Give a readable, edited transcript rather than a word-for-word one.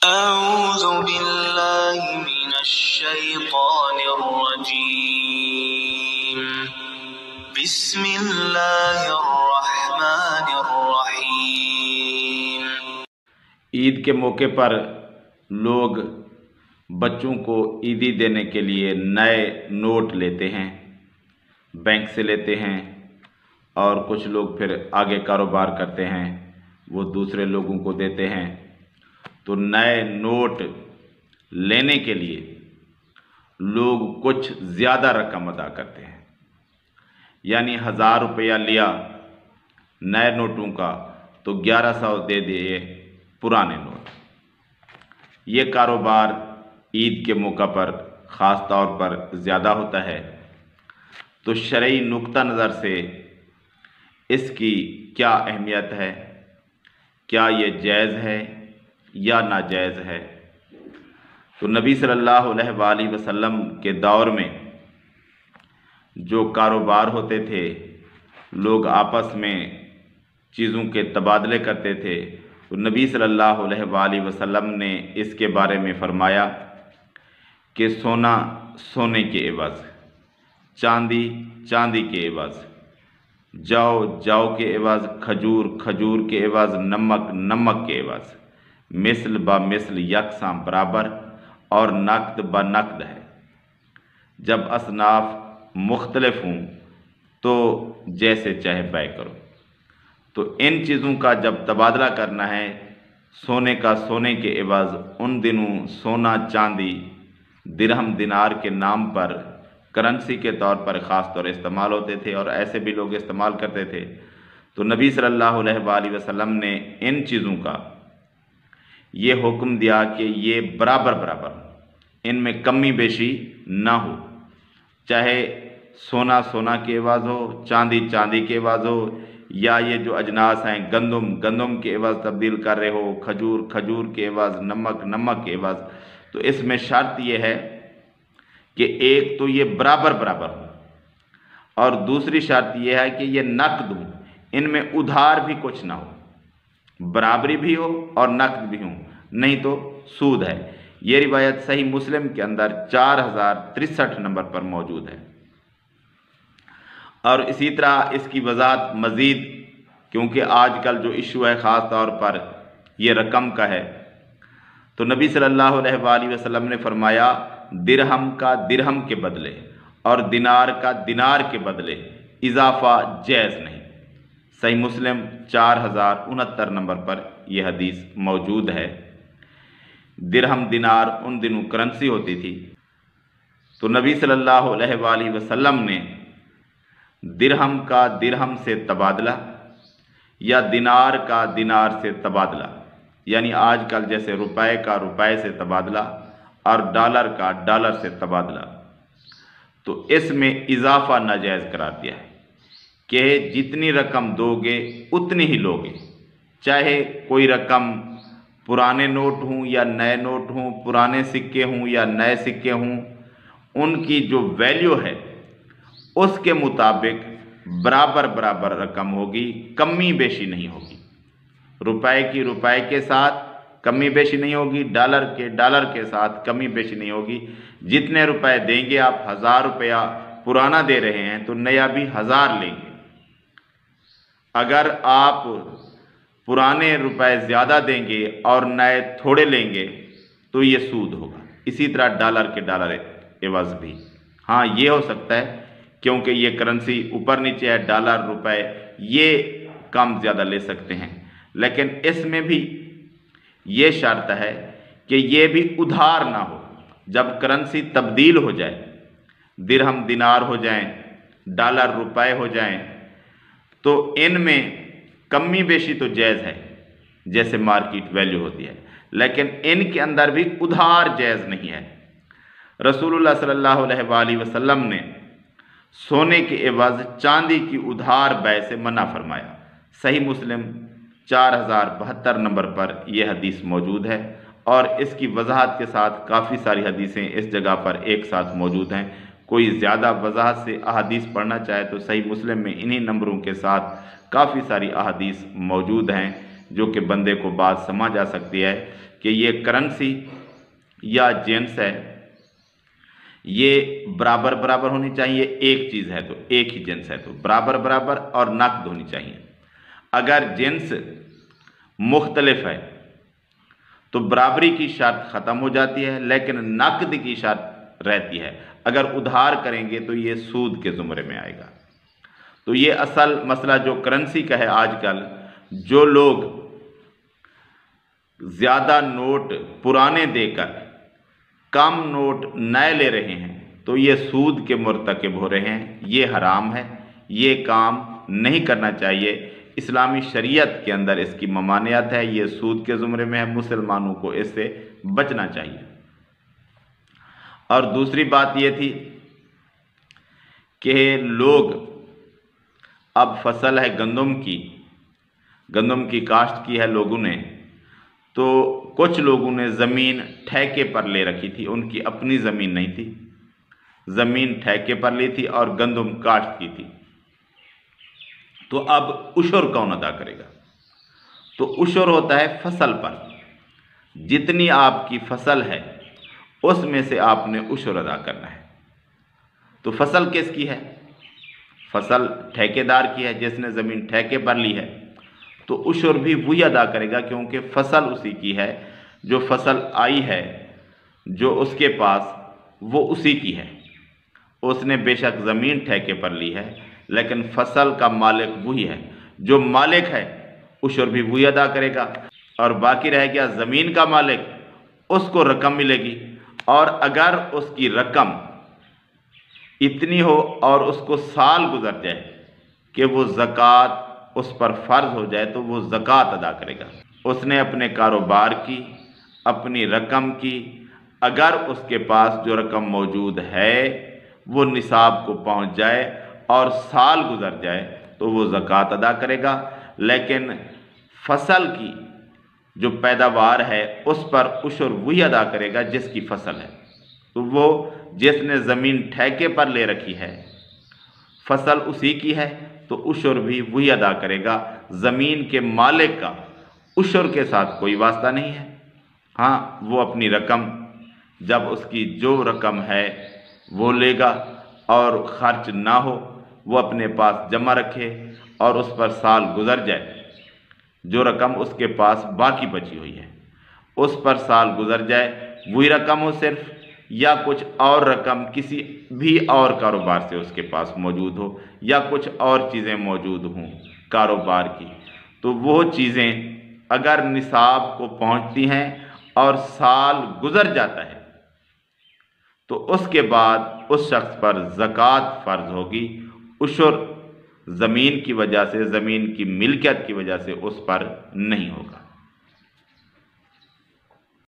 अऊज़ु बिल्लाहि मिनश्शैतानिर्रजीम। बिस्मिल्लाहिर्रहमानिर्रहीम। ईद के मौके पर लोग बच्चों को ईदी देने के लिए नए नोट लेते हैं, बैंक से लेते हैं, और कुछ लोग फिर आगे कारोबार करते हैं, वो दूसरे लोगों को देते हैं। तो नए नोट लेने के लिए लोग कुछ ज़्यादा रकम अदा करते हैं, यानी 1000 रुपया लिया नए नोटों का तो 1100 दे दिए पुराने नोट। ये कारोबार ईद के मौका पर ख़ास तौर पर ज़्यादा होता है। तो शरई नुक्ता नज़र से इसकी क्या अहमियत है, क्या ये जायज़ है या नाजायज़ है? तो नबी सल्लल्लाहु अलैहि वसल्लम के दौर में जो कारोबार होते थे, लोग आपस में चीज़ों के तबादले करते थे, तो नबी सल्लल्लाहु अलैहि वसल्लम ने इसके बारे में फरमाया कि सोना सोने के एवज़, चांदी चांदी के एवज़, जौ जौ के एवज़, खजूर खजूर के एवज़, नमक नमक के एवज़, मिसल ब मिसल यकसां बराबर, और नकद ब नकद है। जब असनाफ मुख्तलिफ हों तो जैसे चाहे बै करो। तो इन चीज़ों का जब तबादला करना है, सोने का सोने के एवज़, उन दिनों सोना चांदी दिरहम दिनार के नाम पर करेंसी के तौर पर ख़ास तौर इस्तेमाल होते थे, और ऐसे भी लोग इस्तेमाल करते थे। तो नबी सल्लल्लाहु अलैहि वसल्लम ने इन चीज़ों का ये हुक्म दिया कि ये बराबर बराबर, इनमें कमी बेशी ना हो, चाहे सोना सोना के एवज़ हो, चांदी चांदी के एवज़ हो, या ये जो अजनास हैं गंदम गंदम के एवज़ तब्दील कर रहे हो, खजूर खजूर के एवज़, नमक नमक के एवज़। तो इसमें शर्त ये है कि एक तो ये बराबर बराबर हो, और दूसरी शर्त यह है कि ये नकद हो, इनमें उधार भी कुछ ना हो, बराबरी भी हो और नकद भी हो, नहीं तो सूद है। ये रिवायत सही मुस्लिम के अंदर 4063 नंबर पर मौजूद है। और इसी तरह इसकी वजाहत मज़ीद, क्योंकि आजकल जो इशू है ख़ास तौर पर ये रकम का है, तो नबी सल्लल्लाहु अलैहि वसल्लम ने फरमाया दिरहम का दिरहम के बदले और दिनार का दिनार के बदले इजाफ़ा जायज़ नहीं। सही मुस्लिम 4069 नंबर पर यह हदीस मौजूद है। दिरहम दिनार उन दिनों करेंसी होती थी, तो नबी सल्लल्लाहु अलैहि वसल्लम ने दिरहम का दिरहम से तबादला या दिनार का दिनार से तबादला, यानी आजकल जैसे रुपए का रुपए से तबादला और डॉलर का डॉलर से तबादला, तो इसमें इजाफ़ा नाजायज़ करार दिया है कि जितनी रकम दोगे उतनी ही लोगे, चाहे कोई रकम पुराने नोट हों या नए नोट हों, पुराने सिक्के हों या नए सिक्के हों, उनकी जो वैल्यू है उसके मुताबिक बराबर बराबर रकम होगी, कमी बेशी नहीं होगी। रुपए की रुपए के साथ कमी बेशी नहीं होगी, डॉलर के डॉलर के साथ कमी बेशी नहीं होगी। जितने रुपए देंगे आप, 1000 रुपया पुराना दे रहे हैं तो नया भी 1000 लेंगे। अगर आप पुराने रुपए ज़्यादा देंगे और नए थोड़े लेंगे तो ये सूद होगा। इसी तरह डॉलर के डॉलर एवज़ भी, हाँ ये हो सकता है क्योंकि ये करेंसी ऊपर नीचे है, डॉलर रुपए ये कम ज़्यादा ले सकते हैं, लेकिन इसमें भी ये शर्त है कि ये भी उधार ना हो। जब करेंसी तब्दील हो जाए, दिरहम दिनार हो जाएं, डॉलर रुपए हो जाएं, तो इनमें कमी बेशी तो जायज़ है जैसे मार्केट वैल्यू होती है, लेकिन इनके अंदर भी उधार जायज़ नहीं है। रसूलुल्लाह सल्लल्लाहु अलैहि वसल्लम ने सोने के एवज़ चांदी की उधार बै से मना फरमाया। सही मुस्लिम 4072 नंबर पर यह हदीस मौजूद है, और इसकी वजाहत के साथ काफ़ी सारी हदीसें इस जगह पर एक साथ मौजूद हैं। कोई ज़्यादा वजाहत से अहादीस पढ़ना चाहे तो सही मुस्लिम में इन्हीं नंबरों के साथ काफ़ी सारी अहादीस मौजूद हैं, जो कि बंदे को बात समझ आ सकती है कि ये करेंसी या जिन्स है, ये बराबर बराबर होनी चाहिए। एक चीज़ है तो, एक ही जिन्स है तो बराबर बराबर और नकद होनी चाहिए। अगर जिन्स मुख्तलिफ है तो बराबरी की शर्त ख़त्म हो जाती है, लेकिन नकद की शर्त रहती है। अगर उधार करेंगे तो ये सूद के ज़ुमरे में आएगा। तो ये असल मसला जो करेंसी का है आजकल, जो लोग ज़्यादा नोट पुराने देकर कम नोट नए ले रहे हैं तो ये सूद के मुर्तकिब हो रहे हैं। ये हराम है, ये काम नहीं करना चाहिए। इस्लामी शरीयत के अंदर इसकी ममानियत है, ये सूद के ज़ुमरे में है। मुसलमानों को इससे बचना चाहिए। और दूसरी बात ये थी कि लोग, अब फसल है गंदम की काश्त की है लोगों ने, तो कुछ लोगों ने ज़मीन ठेके पर ले रखी थी, उनकी अपनी ज़मीन नहीं थी, ज़मीन ठेके पर ली थी और गंदम काश्त की थी। तो अब उशर कौन अदा करेगा? तो उशर होता है फसल पर, जितनी आपकी फसल है उसमें से आपने उशर अदा करना है। तो फसल किसकी है? फसल ठेकेदार की है, जिसने ज़मीन ठेके पर ली है। तो उशर भी वही अदा करेगा, क्योंकि फसल उसी की है। जो फसल आई है जो उसके पास, वो उसी की है। उसने बेशक ज़मीन ठेके पर ली है, लेकिन फसल का मालिक वही है। जो मालिक है उशर भी वही अदा करेगा। और बाकी रह गया ज़मीन का मालिक, उसको रकम मिलेगी। और अगर उसकी रकम इतनी हो और उसको साल गुजर जाए कि वो ज़कात उस पर फ़र्ज हो जाए, तो वो ज़कात अदा करेगा। उसने अपने कारोबार की, अपनी रकम की, अगर उसके पास जो रकम मौजूद है वो निसाब को पहुंच जाए और साल गुजर जाए, तो वो ज़कात अदा करेगा। लेकिन फसल की जो पैदावार है उस पर उशर वही अदा करेगा जिसकी फसल है। तो वो जिसने ज़मीन ठेके पर ले रखी है, फसल उसी की है, तो उशर भी वही अदा करेगा। ज़मीन के मालिक का उशर के साथ कोई वास्ता नहीं है। हाँ, वो अपनी रकम, जब उसकी जो रकम है वो लेगा और ख़र्च ना हो वो अपने पास जमा रखे, और उस पर साल गुजर जाए, जो रकम उसके पास बाकी बची हुई है उस पर साल गुजर जाए, वही रकम हो सिर्फ, या कुछ और रकम किसी भी और कारोबार से उसके पास मौजूद हो, या कुछ और चीज़ें मौजूद हों कारोबार की, तो वो चीज़ें अगर निसाब को पहुंचती हैं और साल गुजर जाता है, तो उसके बाद उस शख्स पर ज़कात फ़र्ज होगी। उशर ज़मीन की वजह से, ज़मीन की मिल्कियत की वजह से उस पर नहीं होगा।